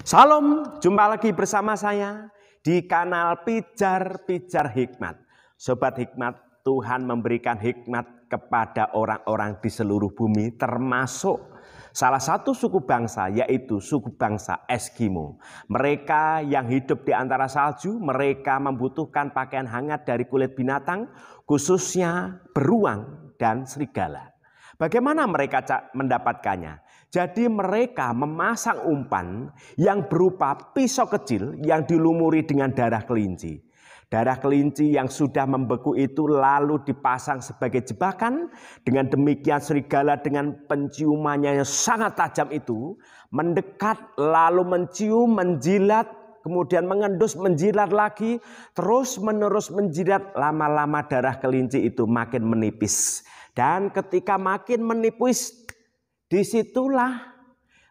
Salam, jumpa lagi bersama saya di kanal Pijar-Pijar Hikmat. Sobat Hikmat, Tuhan memberikan hikmat kepada orang-orang di seluruh bumi, termasuk salah satu suku bangsa, yaitu suku bangsa Eskimo. Mereka yang hidup di antara salju, mereka membutuhkan pakaian hangat dari kulit binatang, khususnya beruang dan serigala. Bagaimana mereka mendapatkannya? Jadi mereka memasang umpan yang berupa pisau kecil yang dilumuri dengan darah kelinci. Darah kelinci yang sudah membeku itu lalu dipasang sebagai jebakan. Dengan demikian serigala dengan penciumannya yang sangat tajam itu mendekat lalu mencium, menjilat, kemudian mengendus, menjilat lagi, terus menerus menjilat. Lama-lama darah kelinci itu makin menipis. Dan ketika makin menipis, disitulah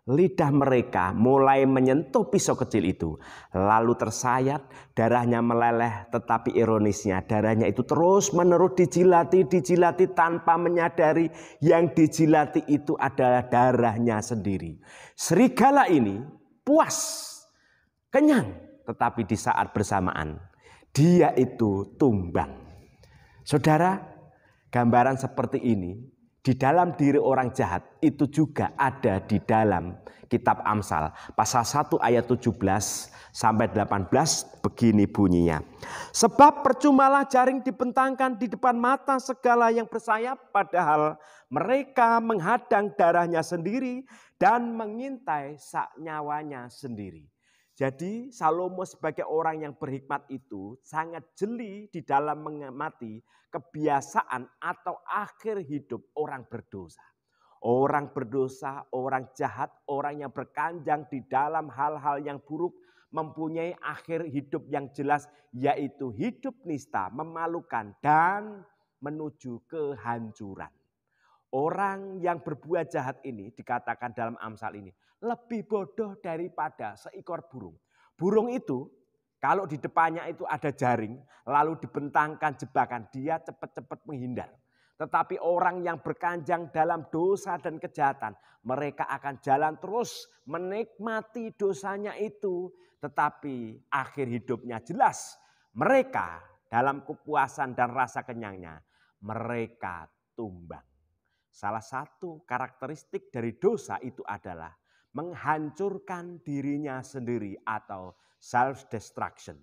lidah mereka mulai menyentuh pisau kecil itu. Lalu tersayat, darahnya meleleh, tetapi ironisnya darahnya itu terus menerus dijilati tanpa menyadari yang dijilati itu adalah darahnya sendiri. Serigala ini puas, kenyang, tetapi di saat bersamaan dia itu tumbang. Saudara, gambaran seperti ini di dalam diri orang jahat itu juga ada di dalam kitab Amsal. Pasal 1 ayat 17 sampai 18 begini bunyinya. Sebab percumalah jaring dibentangkan di depan mata segala yang bersayap, padahal mereka menghadang darahnya sendiri dan mengintai sak nyawanya sendiri. Jadi Salomo sebagai orang yang berhikmat itu sangat jeli di dalam mengamati kebiasaan atau akhir hidup orang berdosa. Orang berdosa, orang jahat, orang yang berkanjang di dalam hal-hal yang buruk mempunyai akhir hidup yang jelas, yaitu hidup nista, memalukan dan menuju kehancuran. Orang yang berbuat jahat ini dikatakan dalam Amsal ini lebih bodoh daripada seekor burung. Burung itu kalau di depannya itu ada jaring lalu dibentangkan jebakan, dia cepat-cepat menghindar. Tetapi orang yang berkanjang dalam dosa dan kejahatan, mereka akan jalan terus menikmati dosanya itu. Tetapi akhir hidupnya jelas, mereka dalam kepuasan dan rasa kenyangnya, mereka tumbang. Salah satu karakteristik dari dosa itu adalah menghancurkan dirinya sendiri atau self-destruction.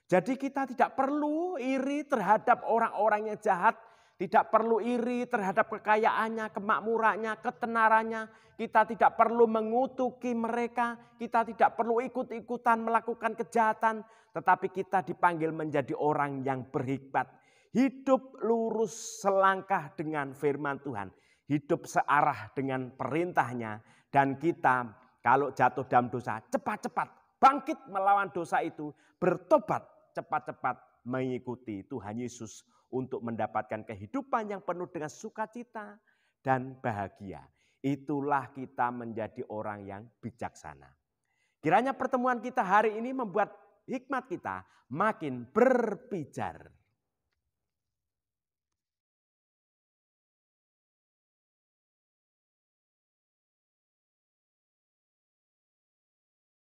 Jadi kita tidak perlu iri terhadap orang-orang yang jahat. Tidak perlu iri terhadap kekayaannya, kemakmurannya, ketenarannya. Kita tidak perlu mengutuki mereka. Kita tidak perlu ikut-ikutan melakukan kejahatan. Tetapi kita dipanggil menjadi orang yang berhikmat. Hidup lurus selangkah dengan firman Tuhan. Hidup searah dengan perintahnya. Dan kita kalau jatuh dalam dosa cepat-cepat bangkit melawan dosa itu. Bertobat cepat-cepat mengikuti Tuhan Yesus. Untuk mendapatkan kehidupan yang penuh dengan sukacita dan bahagia. Itulah kita menjadi orang yang bijaksana. Kiranya pertemuan kita hari ini membuat hikmat kita makin berpijar.